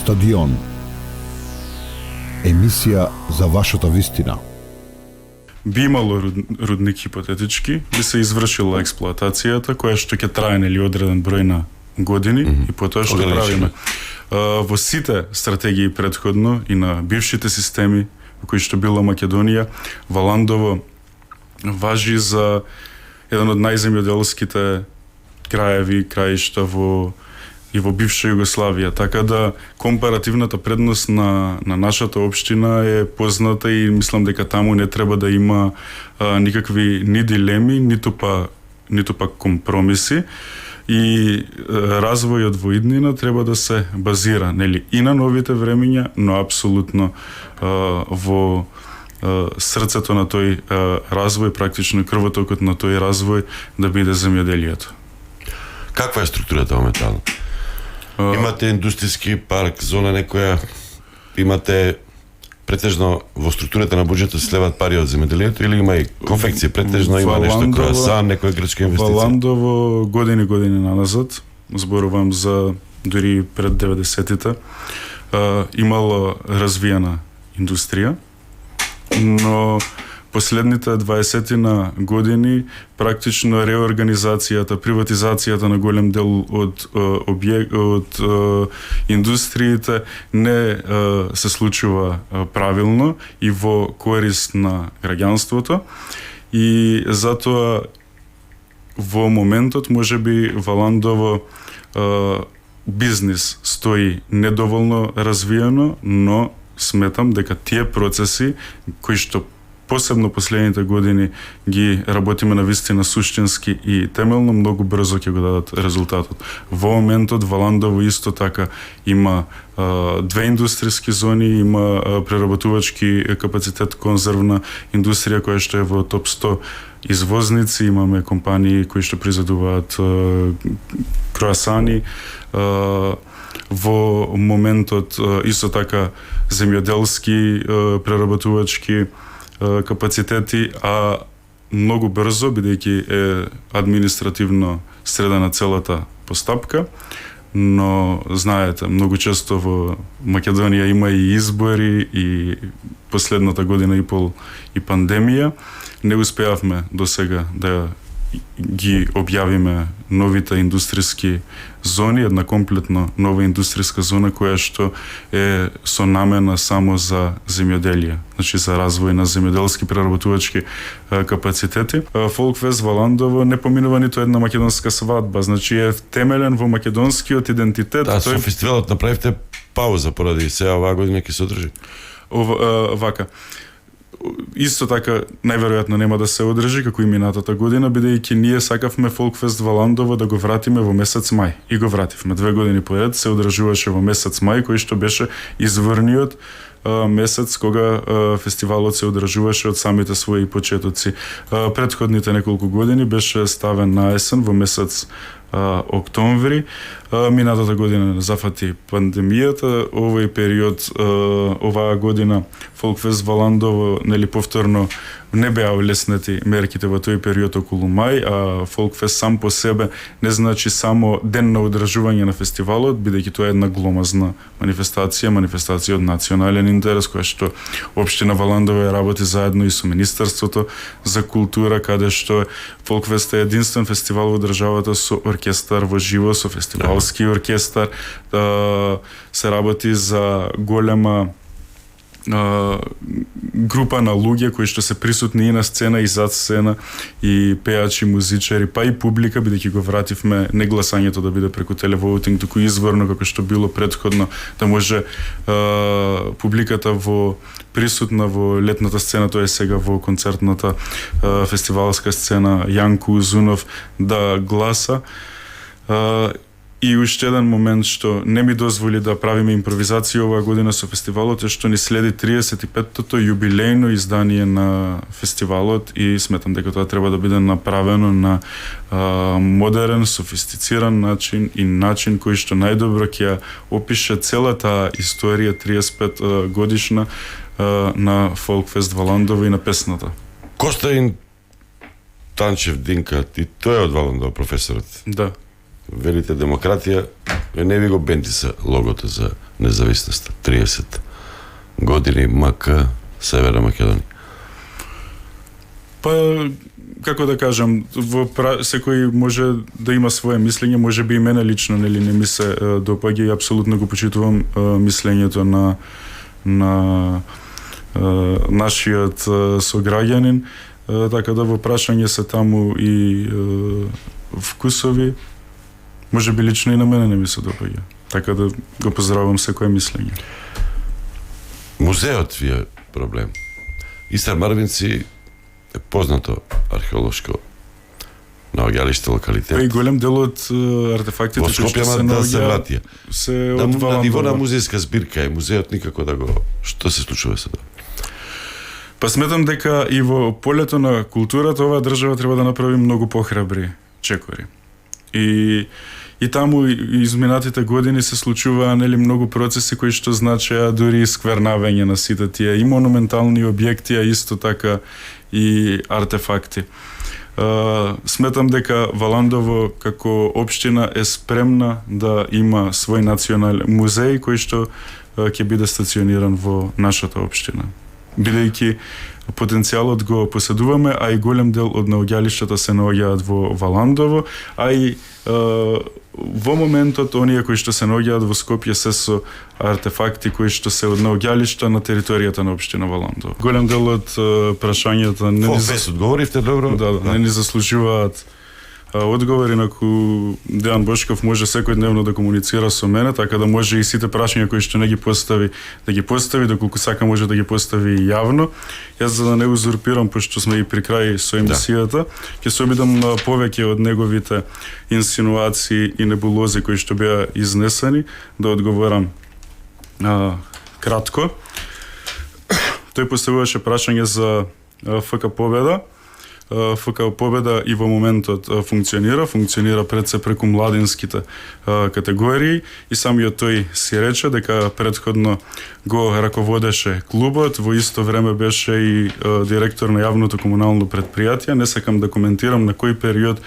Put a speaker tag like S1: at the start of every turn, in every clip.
S1: Стадион. Емисија за вашата вистина.
S2: Би имало рудник хипотетички, би се извршила експлоатацијата, која што ќе трае нели одреден број на години и потоа што правиме. Во сите стратегии претходно и на бившите системи во кои што била Македонија, Валандово важи за еден од најземјоделските краеви, краишта и во бивша Југославија, така да компаративната предност на нашата општина е позната и мислам дека таму не треба да има никакви ни дилеми, ниту пак компромиси. И развојот во иднина треба да се базира нели и на новите времиња, но апсолутно во срцето на тој развој, практично крвотокот на тој развој да биде земјоделието.
S3: Каква е структурата моментално? Имате индустријски парк, зона некоја, имате претежно во структурата на буџетот се слеват пари од земјоделието или има и конфекција претежно, има нешто круасан, некоја грчка инвестиција?
S2: Валандово години наназад, зборувам за дури пред 90-тите, имало развиена индустрија, но последните 20 години практично реорганизацијата, приватизацијата на голем дел од индустриите не се случува правилно и во корист на граѓанството, и затоа во моментот можеби Валандово бизнис стои недоволно развиено, но сметам дека тие процеси кои што посебно последните години ги работиме на вистина суштински и темелно, многу брзо ќе го дадат резултатот. Во моментот Валандово исто така има две индустријски зони, има преработувачки капацитет, конзервна индустрија која што е во топ 100 извозници, имаме компании кои што произведуваат круасани, во моментот исто така земјоделски преработувачки капацитети, а многу брзо, бидејќи е административно средена целата постапка, но знаете, многу често во Македонија има и избори и последната година и пол и пандемија. Не успеавме до сега да ги објавиме новите индустријски зони, една комплетно нова индустријска зона која што е со намена само за земјоделие, значи за развој на земјоделски преработувачки капацитети. Фолкфест Валандово не поминува ниту една македонска свадба, значи е темелен во македонскиот идентитет.
S3: Да, со фестивалот направивте пауза поради сега оваа година ќе се одржи.
S2: Вака. Исто така, најверојатно нема да се одржи како и минатата година, бидејќи ние сакавме Фолкфест Валандово да го вратиме во месец мај. И го вративме. 2 години поред се одржуваше во месец мај, кој што беше изворниот месец кога фестивалот се одржуваше од самите своји почетоци. Претходните неколку години беше ставен на есен во месец октомври. Минатата година зафати пандемијата, овој период, оваа година Фолкфест Валандово нели повторно не беа улеснети мерките во тој период околу мај, а Фолкфест сам по себе не значи само ден на одржување на фестивалот, бидејќи тоа е една гломазна манифестација од национален интерес, која што општина Валандово ја работи заедно и со Министерството за култура, каде што Фолкфест е единствен фестивал во државата со оркестар во живо, со фестивалски оркестар, се работи за голема група на луѓе кои што се присутни и на сцена и зад сцена, и пеачи, музичари, па и публика, бидејќи го вративме не гласањето да биде преку телевоутинг, туку изворно како што било претходно, да може публиката присутна во летната сцена, тоа е сега во концертната фестивалска сцена, Јанко Узунов да гласа. И уште еден момент што не ми дозволи да правиме импровизација оваа година со фестивалот е што ни следи 35-тото јубилејно издание на фестивалот, и сметам дека тоа треба да биде направено на модерен, софистициран начин и начин кој што најдобро ќе опише целата историја 35 годишна на Фолкфест Валандово и на песната.
S3: Костаин Танчев Динка, и тој е од Валандово, професорот.
S2: Да.
S3: велите демократија, не ви го бентиса логото за независноста. 30 години МК Северна Македонија.
S2: Па, како да кажам, секој може да има свое мислење, може би и мене лично нели не ми се допаѓа и апсолутно го почитувам мислењето на нашиот сограѓанин, така да во прашање се таму и вкусови, може би лично и на мене не ми се допаѓа. Така да го поздравувам секое мислење.
S3: Музеот ви е проблем. Истар Марвинци е познато археолошко наоѓалиште локалитет.
S2: Па и голем дел од артефактите
S3: во Скопје да се вратија.
S2: Се од
S3: на ниво на
S2: Валандово.
S3: музејска збирка е музеот никако да го... Што се случува сега?
S2: Па сметам дека и во полето на културата оваа држава треба да направи многу похрабри чекори. И таму изминатите години се случуваа нели многу процеси кои што значеа дури сквернавање на сите тие и монументални објекти, а исто така и артефакти. Сметам дека Валандово како општина е спремна да има свој национален музеј кој што ќе биде стациониран во нашата општина. Бидејќи потенцијалот го поседуваме, а и голем дел од наоѓалиштата се наоѓаат во Валандово, а и во моментот оние кои што се наоѓаат во Скопје се со артефакти кои што се од наоѓалишта на територијата на општина Валандово. Голем дел од прашањата не ни
S3: одговоривте добро.
S2: не ни заслужуваат одговори, инаку Дејан Бошков може секојдневно да комуницира со мене, така да може и сите прашања кои што не ги постави, да ги постави, доколку сака може да ги постави и јавно. Јас за да не узурпирам, пошто сме и при крај со емисијата, ќе се обидам на повеќе од неговите инсинуации и небулози кои што беа изнесени, да одговорам кратко. Тој поставуваше прашање за ФК Победа. ФК Победа и во моментот функционира пред се преку младинските категории и самиот тој си рече дека претходно го раководеше клубот, во исто време беше и директор на јавното комунално претпријатие. Не сакам да коментирам на кој период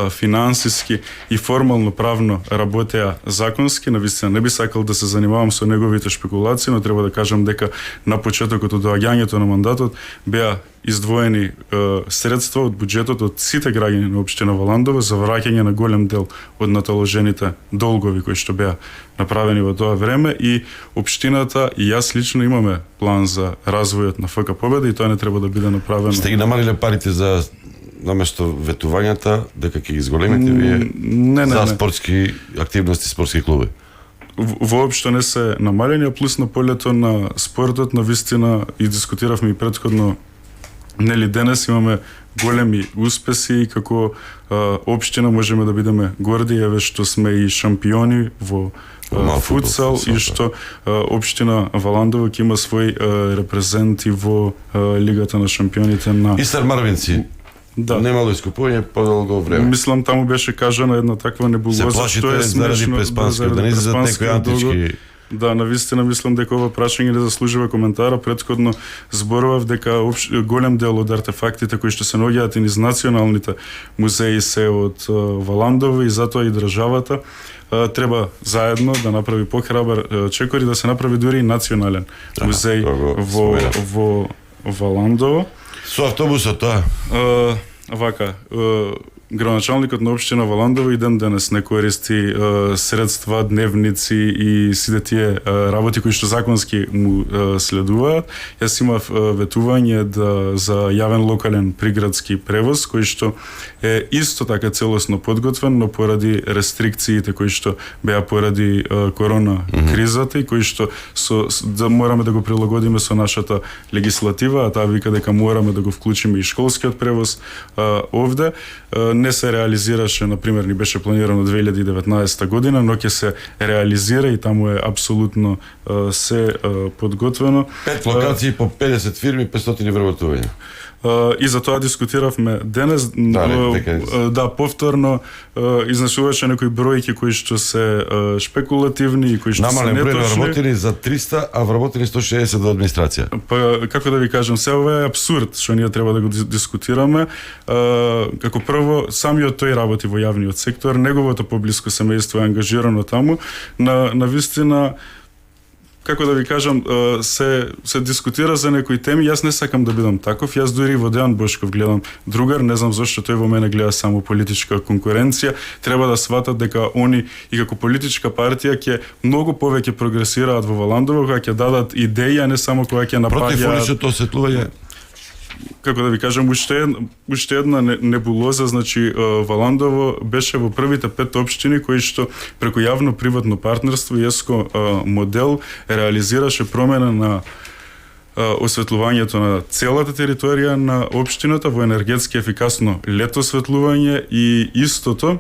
S2: финансиски и формално правно работеа законски, навистина не би сакал да се занимавам со неговите шпекулации, но треба да кажам дека на почетокот од доаѓањето на мандатот беа издвоени средства од буџетот од сите граѓани на општина Валандово за враќање на голем дел од наталожените долгови кои што беа направени во тоа време и општината и јас лично имаме план за развојот на ФК Победа и тоа не треба да биде направено.
S3: Сте ги намалиле парите за наместо ветувањата, дека ќе ги зголемите вие за спортски активности, спортски клуби?
S2: Воопшто не се намалени, а плюс на полето на спортот, на вистина и дискутиравме и претходно. Нели денес имаме големи успеси и како општина можеме да бидеме горди, еве што сме и шампиони во футсал и што општина Валандово ќе има свој репрезенти во Лигата на шампионите на
S3: Истар Марвинци.
S2: Да.
S3: Немало искупување подолго време.
S2: Мислам таму беше кажана една таква небулоза што е смешно
S3: да не излезат некои антички.
S2: Да, навистина мислам дека ова прашање не заслужува коментара. Претходно зборував дека голем дел од артефактите кои што се наоѓаат и низ националните музеи се од Валандово и затоа и државата треба заедно да направи похрабар чекор и да се направи дури и национален музеј во Валандово.
S3: Со автобусот тоа?
S2: Вака, градоначалникот на општина Валандово и ден денес не користи средства, дневници и сите тие работи кои што законски му следуваат. Јас имав ветување за јавен локален приградски превоз кој што е исто така целосно подготвен, но поради рестрикциите кои што беа поради корона кризата и кои што мораме да го прилагодиме со нашата легислатива, а таа вика дека мораме да го вклучиме и школскиот превоз овде. Не се реализираше, например, ни беше планирано 2019 година, но ќе се реализира и таму е апсолутно се подготвено.
S3: 5 локации по 50 фирми, 500 вработувања.
S2: И за тоа дискутиравме денес. Да, повторно изнесуваше некои бројки кои што се шпекулативни и кои што се неточни.
S3: Намален број вработени за 300, а вработени 160 во администрација.
S2: Па како да ви кажам, се ова е апсурд што ние треба да го дискутираме. Како прво самиот тој работи во јавниот сектор, неговото поблиско семејство е ангажирано таму, на вистина, како да ви кажам, се дискутира за некои теми, јас не сакам да бидам таков, јас дури во Дејан Бошков гледам другар, не знам зошто тој во мене гледа само политичка конкуренција, треба да сватат дека они и како политичка партија ќе многу повеќе прогресираат во Валандово, кога ќе дадат идеи, а не само кога ќе напаѓаат.
S3: Против уличното осветлување,
S2: како да ви кажам, уште една небулоза, значи Валандово беше во првите 5 општини кои што преку јавно-приватно партнерство и ЕСКО модел реализираше промена на осветлувањето на целата територија на општината во енергетски ефикасно лето осветлување и истото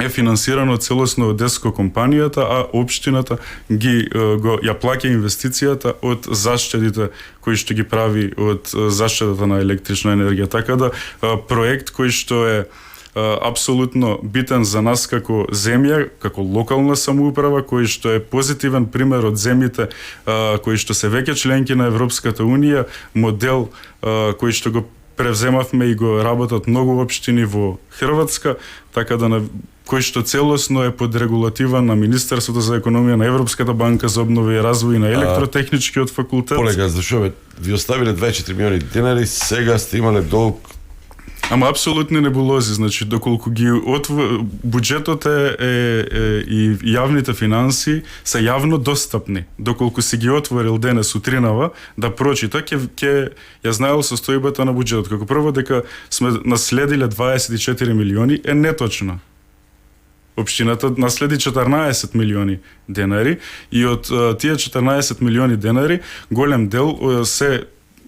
S2: е финансирано целосно од ЕСКО компанијата, а општината ја плаќа инвестицијата од заштедите кои што ги прави од заштедата на електрична енергија. Така да проект кој што е апсолутно битен за нас како земја, како локална самоуправа, кој што е позитивен пример од земјите кои што се веќе членки на Европската Унија, модел кој што го превземавме и го работат многу општини во Хрватска, така да кој што целосно е под регулатива на Министерството за економија, на Европската банка за обнова и развој, на Електротехничкиот факултет.
S3: полега, зашо ви оставиле 24 милиони денари, сега сте имале долг.
S2: Ама апсолутни небулози, значи доколку ги буџетот и јавните финанси се јавно достапни. Доколку си ги отворил денес утринава да прочита, ќе ја знаел состојбата на буџетот. Како прво дека сме наследиле 24 милиони е неточно. Општината наследи 14 милиони денари и од тие 14 милиони денари голем дел се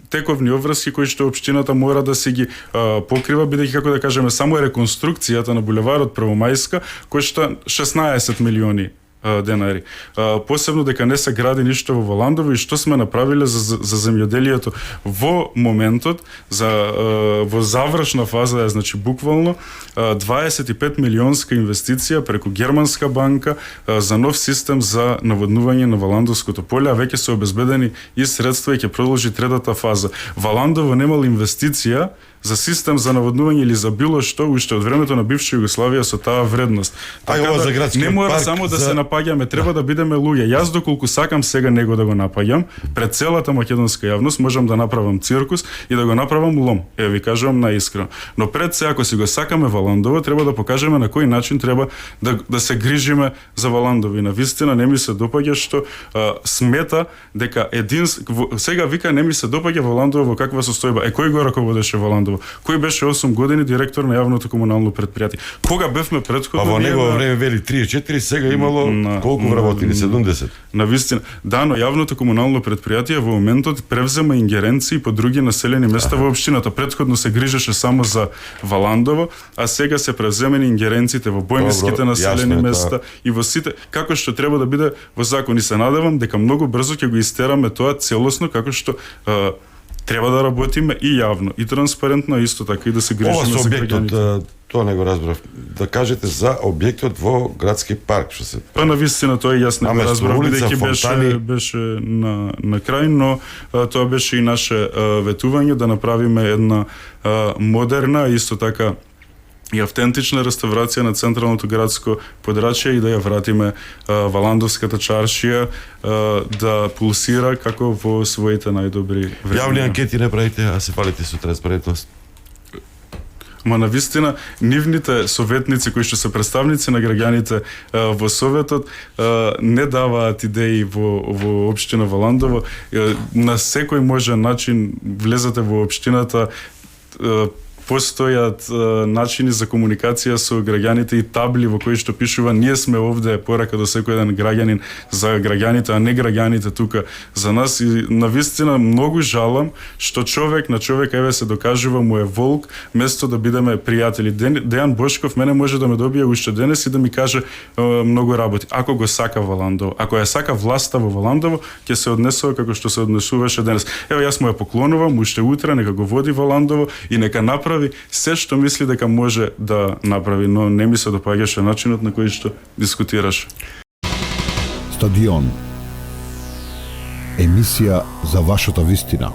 S2: тековни обврски кои што општината мора да си ги покрива, бидејќи, како да кажеме, само реконструкцијата на булеварот Првомајска кошта 16 милиони денари. Посебно дека не се гради ништо во Валандово и што сме направиле за земјоделието во моментот, во завршна фаза е, значи буквално 25 милионска инвестиција преку германска банка за нов систем за наводнување на Валандовското поле, а веќе се обезбедени и средства и ќе продолжи третата фаза. Валандово немал инвестиција за систем за наводнување или за било што уште од времето на бивша Југославија со таа вредност. Така да не мора само да се напаѓаме, треба да бидеме луѓе. Јас доколку сакам сега него да го напаѓам, пред целата македонска јавност можам да направам циркус и да го направам лом. Ви кажувам наискрено. Но пред се, ако си го сакаме Валандово, треба да покажеме на кој начин треба да се грижиме за Валандово. И навистина не ми се допаѓа што смета дека сега вика не ми се допаѓа Валандово во каква состојба. Кој го раководеше Валандово? Кој беше 8 години директор на јавното комунално предпријатие? Кога бевме претходно?
S3: Во негово време вели 34, сега имало колку вработени? 70.
S2: Навистина. Да, но јавното комунално предпријатие во моментот превзема ингеренции по други населени места во општината. Претходно се грижеше само за Валандово, а сега се превземени ингеренциите во бојмиските населени места и во сите, како што треба да биде во закон. И се надевам дека многу брзо ќе го истераме тоа целосно, како што треба да работиме и јавно, и транспарентно, исто така и да се грижиме за граѓаните.
S3: Тоа не го разбрав. Да кажете за објектот во градски парк, што се.
S2: Па навистина тоа јас не го разбрав, бидејќи беше на крај, но тоа беше и наше ветување да направиме една модерна, исто така и автентична реставрација на централното градско подрачје и да ја вратиме Валандовската чаршија да пулсира како во своите најдобри времена.
S3: Јавни анкети не правите, а се палите со транспарентност.
S2: Ма навистина, нивните советници кои што се представници на граѓаните во Советот не даваат идеи во општина Валандово. На секој можен начин влезете во општината, постојат начини за комуникација со граѓаните и табли во кои што пишува ние сме овде, порака до секој еден граѓанин за граѓаните, а не граѓаните тука за нас. И навистина многу жалам што човек на човек еве се докажува му е волк, место да бидеме пријатели. Дејан Бошков мене може да ме добие уште денес и да ми каже многу работи. Ако го сака Валандово, ако ја сака власта во Валандово, ќе се однесува како што се однесуваше денес. Ево јас му ја поклонувам уште утре, нека го води Валандово и нека направи се што мисли дека може да направи, но не ми се допаѓаше начинот на кој што дискутираше.
S1: Стадион. Емисија за вашата вистина.